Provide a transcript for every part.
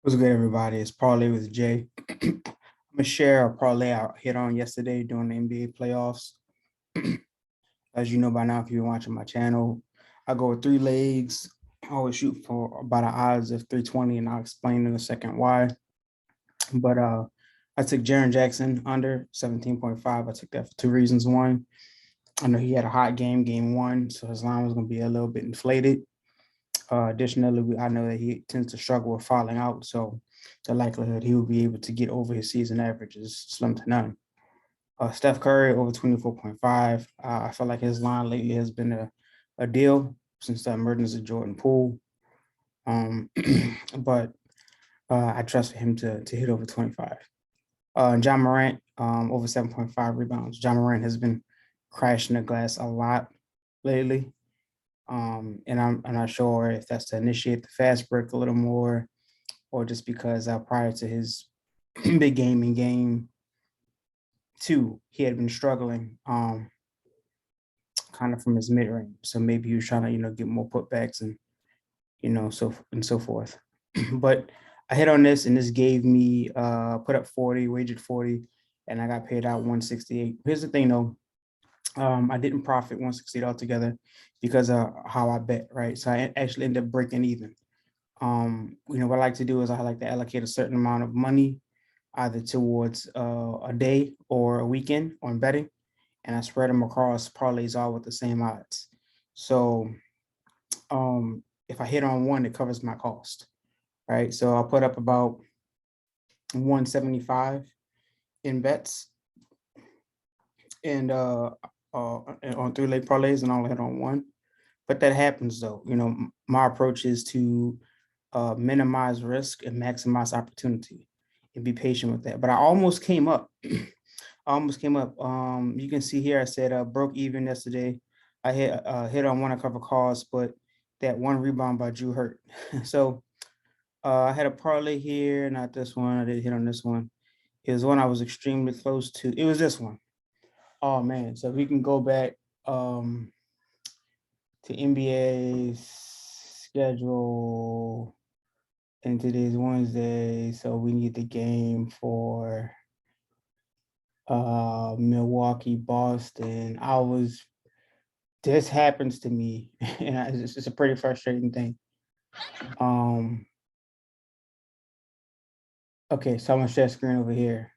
What's good, everybody? It's Parlay with Jay. I'm gonna share a parlay I hit on yesterday during the NBA playoffs. As you know by now, if you've been watching my channel, I go with three legs. I always shoot for about an odds of 320, and I'll explain in a second why. But I took Jaren Jackson under 17.5. I took that for two reasons. One, I know he had a hot game one, so his line was gonna be a little bit inflated. Additionally, I know that he tends to struggle with falling out, so the likelihood he will be able to get over his season average is slim to none. Steph Curry over 24.5. I feel like his line lately has been a deal since the emergence of Jordan Poole. But I trust for him to hit over 25. John Morant over 7.5 rebounds. John Morant has been crashing the glass a lot lately. And I'm not sure if that's to initiate the fast break a little more or just because prior to his big game in game two, he had been struggling kind of from his mid range. So maybe he was trying to, get more putbacks and, so forth. But I hit on this and this gave me put up 40, wagered 40, and I got paid out 168. Here's the thing though. I didn't profit 168 altogether because of how I bet, right? So I actually ended up breaking even. What I like to do is I like to allocate a certain amount of money either towards a day or a weekend on betting, and I spread them across parlays all with the same odds. So if I hit on one, it covers my cost, right? So I'll put up about 175 in bets and on three leg parlays, and I'll hit on one. But that happens though. My approach is to minimize risk and maximize opportunity and be patient with that. But I almost came up. You can see here I said broke even yesterday. I hit on one of cover calls, but that one rebound by Drew hurt. So I had a parlay here, not this one. I did hit on this one. It was one I was extremely close to. It was this one. Oh man. So we can go back to NBA schedule. And today's Wednesday, so we need the game for Milwaukee, Boston. This happens to me, and it's just a pretty frustrating thing. Okay, so I'm gonna share screen over here.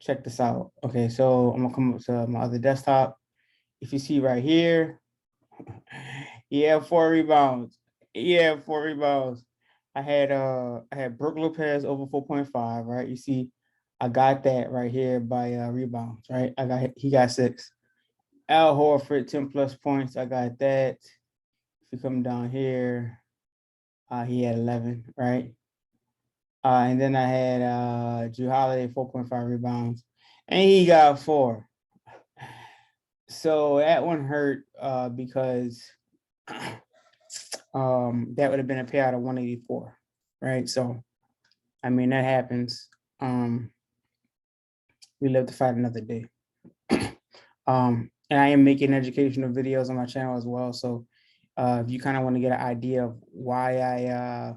Check this out. Okay, so I'm gonna come up to my other desktop. If you see right here, yeah, 4 rebounds. Yeah, 4 rebounds. I had Brook Lopez over 4.5, right? You see, I got that right here by rebounds, right? He got 6. Al Horford, 10 plus points. I got that. If you come down here, he had 11, right? And then I had Drew Holiday, 4.5 rebounds, and he got 4. So that one hurt because that would have been a payout of 184, right? So, I mean, that happens. We live to fight another day. And I am making educational videos on my channel as well. So if you kind of want to get an idea of why I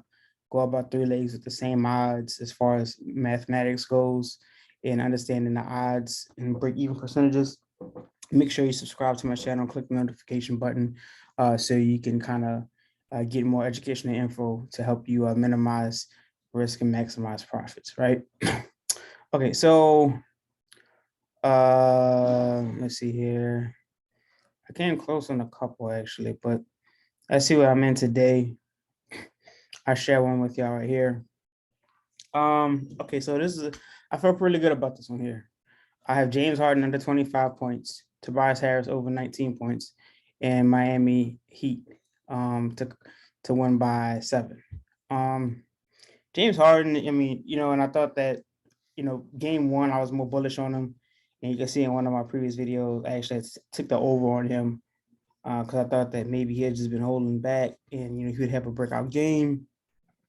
go about three legs with the same odds as far as mathematics goes and understanding the odds and break even percentages, make sure you subscribe to my channel, click the notification button so you can kind of get more educational info to help you minimize risk and maximize profits, right? Okay, so let's see here. I came close on a couple actually, but let's see what I'm in today. I share one with y'all right here. Okay, so I feel pretty good about this one here. I have James Harden under 25 points, Tobias Harris over 19 points, and Miami Heat to win by 7. James Harden, I mean, and I thought that, game one, I was more bullish on him. And you can see in one of my previous videos, I actually took the over on him because I thought that maybe he had just been holding back and, he would have a breakout game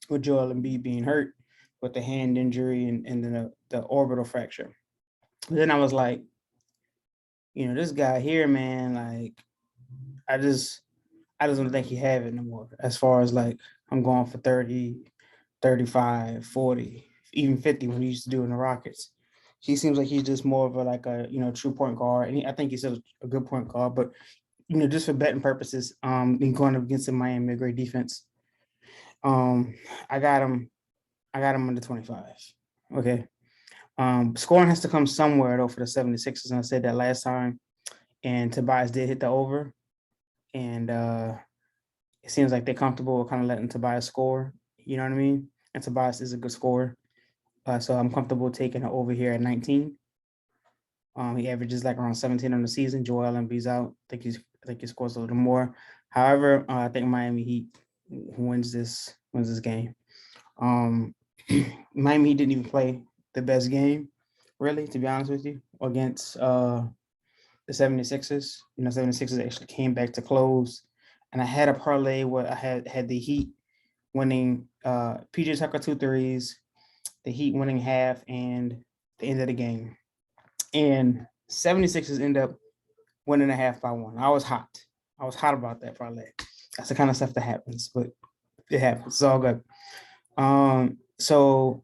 with Joel Embiid being hurt with the hand injury and then the orbital fracture. But then I was like, this guy here, man, like, I just don't think he have it no more. As far as like, I'm going for 30, 35, 40, even 50 when he used to do in the Rockets. He seems like he's just more of a true point guard. And I think he's a good point guard, but just for betting purposes, in going up against the Miami, a great defense. Um, I got him. I got him under 25. Okay. Scoring has to come somewhere though for the 76ers. And I said that last time. And Tobias did hit the over. And it seems like they're comfortable with kind of letting Tobias score. You know what I mean? And Tobias is a good scorer. So I'm comfortable taking it over here at 19. He averages like around 17 on the season. Joel Embiid's out. I think he scores a little more. However, I think Miami Heat wins this game. Miami Heat didn't even play the best game, really, to be honest with you, against the 76ers. 76ers actually came back to close. And I had a parlay where I had the Heat winning PJ Tucker 2 threes, the Heat winning half, and the end of the game. And 76ers end up winning a half by 1. I was hot. About that parlay. That's the kind of stuff that happens, but it happens. It's all good. So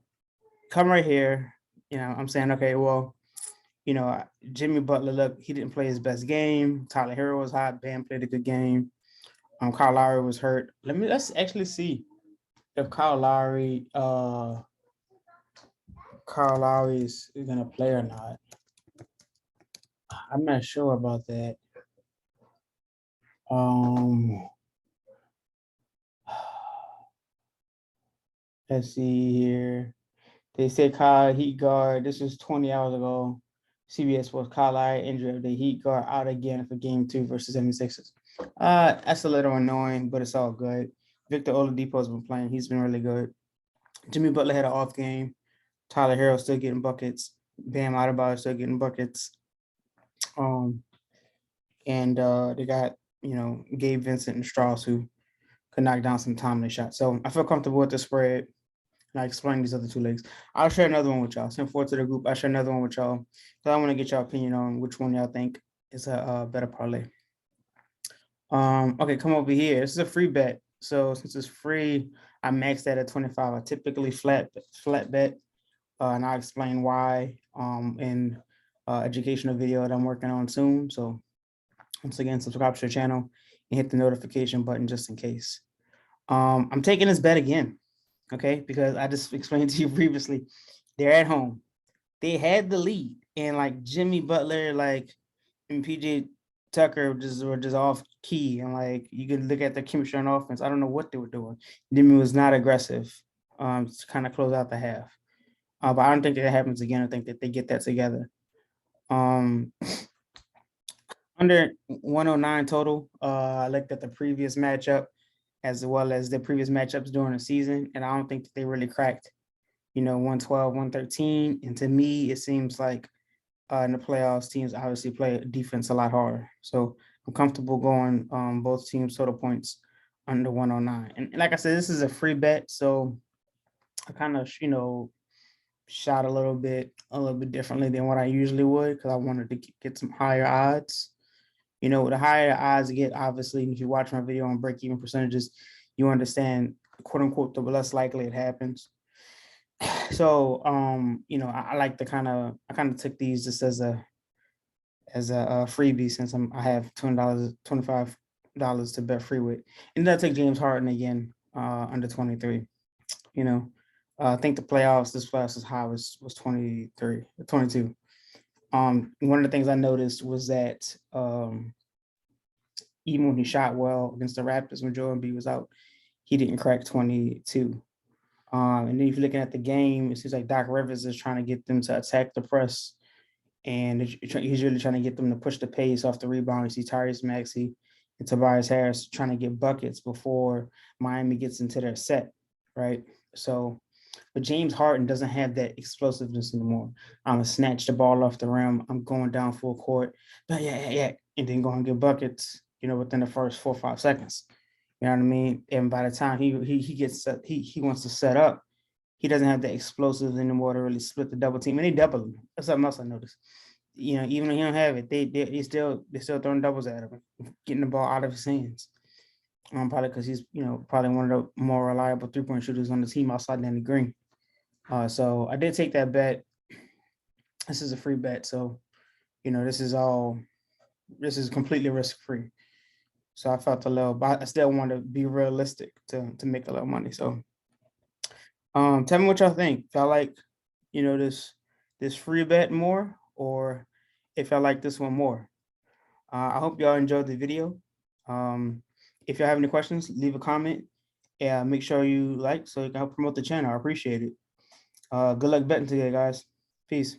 come right here. I'm saying, okay, well, Jimmy Butler, look, he didn't play his best game. Tyler Hero was hot. Bam played a good game. Kyle Lowry was hurt. Let's actually see if Kyle Lowry is gonna play or not. I'm not sure about that. Let's see here. They said Kyle Heat guard. This was 20 hours ago. CBS Sports Kyle Lowry injury of the Heat guard out again for Game 2 versus 76ers. That's a little annoying, but it's all good. Victor Oladipo's been playing. He's been really good. Jimmy Butler had an off game. Tyler Hero still getting buckets. Bam Adebayo still getting buckets. And they got Gabe Vincent and Strauss who could knock down some timely shots. So I feel comfortable with the spread. And I explained these other two legs. I'll share another one with y'all. Send forward to the group. I'll share another one with y'all. So I want to get your opinion on which one y'all think is a better parlay. Okay, come over here. This is a free bet. So since it's free, I maxed that at 25. I typically flat bet, and I'll explain why in educational video that I'm working on soon. So once again, subscribe to the channel and hit the notification button just in case. I'm taking this bet again, okay? Because I just explained to you previously, they're at home. They had the lead, and like Jimmy Butler, and PJ Tucker were just off key, and like you can look at the chemistry on offense. I don't know what they were doing. Jimmy was not aggressive to kind of close out the half. But I don't think that happens again. I think that they get that together. Under 109 total. I looked at the previous matchup as well as the previous matchups during the season, and I don't think that they really cracked, 112, 113. And to me, it seems like in the playoffs, teams obviously play defense a lot harder. So I'm comfortable going both teams total points under 109. And like I said, this is a free bet, so I kind of, shot a little bit differently than what I usually would because I wanted to get some higher odds. The higher the odds get, obviously, if you watch my video on break-even percentages, you understand, quote unquote, the less likely it happens. So, I like to I kind of took these just as a freebie since I have $25 to bet free with. And then I take James Harden again under 23. I think this playoffs high was 23, 22. One of the things I noticed was that even when he shot well against the Raptors when Joel Embiid was out, he didn't crack 22. And then if you're looking at the game, it seems like Doc Rivers is trying to get them to attack the press, and he's really trying to get them to push the pace off the rebound. You see Tyrese Maxey and Tobias Harris trying to get buckets before Miami gets into their set, right? So, but James Harden doesn't have that explosiveness anymore. I'm going to snatch the ball off the rim. I'm going down full court. Yeah. And then go and get buckets, within the first 4 or 5 seconds. You know what I mean? And by the time he gets set, he wants to set up, he doesn't have the explosives anymore to really split the double team. And they double him. That's something else I noticed. Even though he don't have it, they're still throwing doubles at him, getting the ball out of his hands. Probably because he's, probably one of the more reliable 3-point shooters on the team outside Danny Green. So I did take that bet. This is a free bet. So, this is completely risk free. So I felt a little, but I still want to be realistic to make a little money. So, tell me what y'all think. If y'all like, this free bet more, or if y'all like this one more. I hope y'all enjoyed the video. If y'all have any questions, leave a comment. Yeah, make sure you like so you can help promote the channel. I appreciate it. Good luck betting today, guys. Peace.